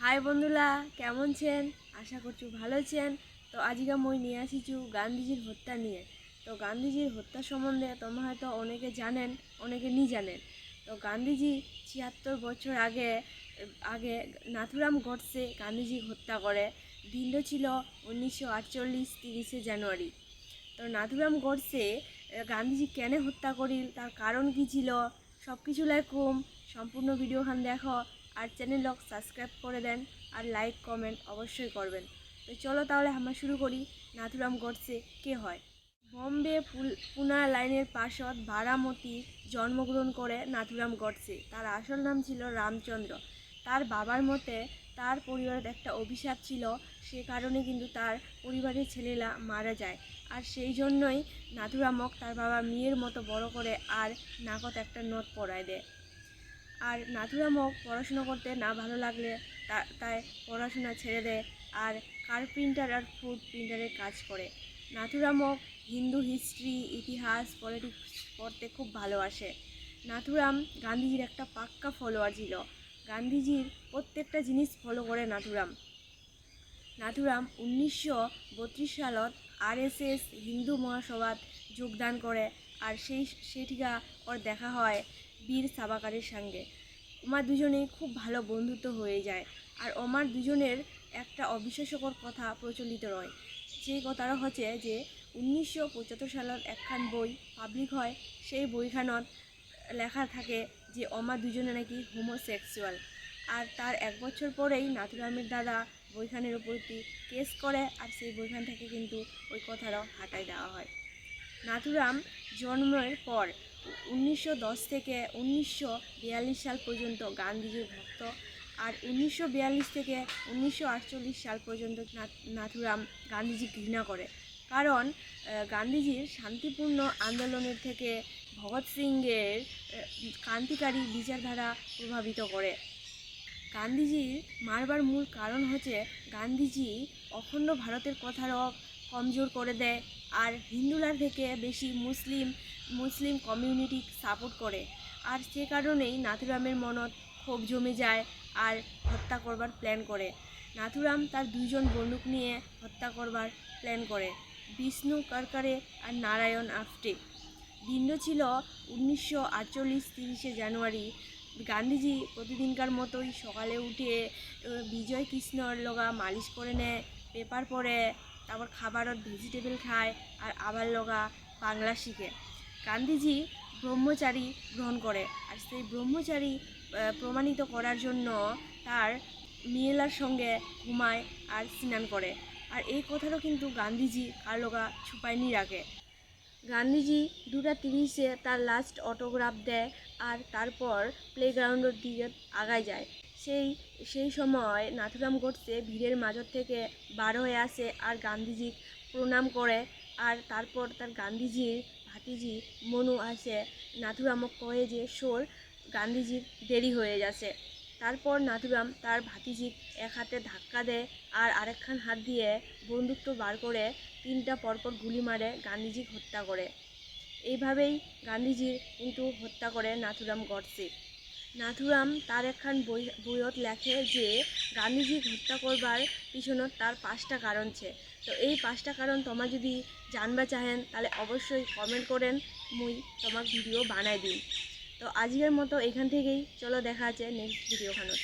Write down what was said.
High বন্ধুরা, কেমন ছেন? আশা করছি ভালো আছেন। তো আজকে মই নিয়ে আসিছু গান্ধীজির হত্যা নিয়ে। তো গান্ধীজির হত্যা সম্বন্ধে তোমরা হয়তো অনেকে জানেন, অনেকে নি জানেন। তো গান্ধীজি ৭৬ বছর আগে আগে নাথুরাম গডসে গান্ধীজি হত্যা করে। দিনটা ছিল ১৯৪৮ ৩০ জানুয়ারি। তো নাথুরাম গডসে গান্ধীজি কেন হত্যা করিল, তার কারণ কী ছিল, সব কিছু লাইকুম সম্পূর্ণ ভিডিওখান দেখো। আর চ্যানেলক সাবস্ক্রাইব করে দেন আর লাইক কমেন্ট অবশ্যই করবেন। তো চলো তাহলে আমরা শুরু করি। নাথুরাম গডসে কে হয়? বম্বে পুনা লাইনের পাশত বারামতি জন্মগ্রহণ করে নাথুরাম গডসে। তার আসল নাম ছিল রামচন্দ্র। তার বাবার মতে তার পরিবারের একটা অভিশাপ ছিল, সে কারণে কিন্তু তার পরিবারের ছেলেরা মারা যায়। আর সেই জন্যই নাথুরামক তার বাবা মেয়ের মতো বড় করে আর নাকত একটা নথ পরায় দেয়। আর নাথুরামক পড়াশোনা করতে না ভালো লাগলে তাই পড়াশোনা ছেড়ে দেয় আর কার্পেন্টার আর ফুড প্রিন্টারের কাজ করে। নাথুরামক হিন্দু হিস্ট্রি, ইতিহাস, পলিটিক্স পড়তে খুব ভালোবাসে। নাথুরাম গান্ধীজির একটা পাক্কা ফলোয়ার ছিল। গান্ধীজির প্রত্যেকটা জিনিস ফলো করে নাথুরাম। ১৯৩২ সালত RSS হিন্দু মহাসভাত যোগদান করে। আর সেটিকা ওর দেখা হয় বীর সাভারকারের সঙ্গে। আমার দুজনেই খুব ভালো বন্ধুত্ব হয়ে যায়। আর আমার দুজনের একটা অবিশ্বাস্যকর কথা প্রচলিত রয়। সেই কথাটা হচ্ছে যে ১৯৭৫ সালত একখান বই পাবলিক হয়। সেই বইখানত লেখা থাকে যে আমার দুজনে নাকি হোমোসেক্সুয়াল। আর তার ১ বছর পরেই নাথুরামের দাদা বইখানের উপর কেস করে, আর সেই বইখান থেকে কিন্তু ওই কথাটাও হাটাই দেওয়া হয়। নাথুরাম জন্মের পর ১৯১০ থেকে ১৯৪২ সাল পর্যন্ত গান্ধীজির ভক্ত। আর ১৯৪২ থেকে ১৯৪৮ সাল পর্যন্ত নাথুরাম গান্ধীজি ঘৃণা করে, কারণ গান্ধীজির শান্তিপূর্ণ আন্দোলনের থেকে ভগৎ সিংয়ের ক্রান্তিকারী বিচারধারা প্রভাবিত করে। গান্ধীজির মারবার মূল কারণ হচ্ছে গান্ধীজি অখণ্ড ভারতের কথারও কমজোর করে দেয় আর হিন্দুলার থেকে বেশি মুসলিম কমিউনিটি সাপোর্ট করে। আর সে কারণেই নাথুরামের মনত ক্ষোভ জমে যায় আর হত্যা করবার প্ল্যান করে। নাথুরাম তার ২জন বন্দুক নিয়ে হত্যা করবার প্ল্যান করে, বিষ্ণু কারকারে আর নারায়ণ আফটে। দিনটা ছিল ১৯৪৮ ৩০ জানুয়ারি। গান্ধীজি প্রতিদিনকার মতোই সকালে উঠে বিজয় কৃষ্ণর লগা মালিশ করে নেয়, পেপার পড়ে, তারপর খাবারত ভেজিটেবল খায় আর আবার লগা বাংলা শিখে। গান্ধীজি ব্রহ্মচারী গ্রহণ করে আর সেই ব্রহ্মচারী প্রমাণিত করার জন্য তার মেয়েলার সঙ্গে ঘুমায় আর স্নান করে। আর এই কথাটাও কিন্তু গান্ধীজি কার লগা ছুপায়নি রাখে। গান্ধীজি ২:৩০-এ তার লাস্ট অটোগ্রাফ দেয় আর তারপর প্লেগ্রাউন্ডের দিকে আগায় যায়। সেই সময় নাথুরাম গডসে ভিড়ের মাঝর থেকে বার হয়ে আসে আর গান্ধীজি প্রণাম করে। আর তারপর তার গান্ধীজির ভাতিজি মনু আসে, নাথুরামক কয়ে যে সোর গান্ধীজির দেরি হয়ে যাচ্ছে। তারপর নাথুরাম তার ভাতিজিক এক হাতে ধাক্কা দেয় আর আরেকখান হাত দিয়ে বন্দুকটা বার করে ৩টা পরপর গুলি মারে গান্ধীজিক হত্যা করে। এইভাবেই গান্ধীজির কিন্তু হত্যা করে নাথুরাম গডসে। নাথুরাম তার একখান বইয়ত লেখে যে গান্ধীজিক হত্যা করবার পিছনত তার 5টা কারণ ছে। তো এই 5টা কারণ তোমরা যদি জানবা চাহেন তাহলে অবশ্যই কমেন্ট করেন, মুই তোমার ভিডিও বানাই দিন। তো আজকের মতো এখান থেকেই চলো, দেখা আছে নেক্সট ভিডিওখানত।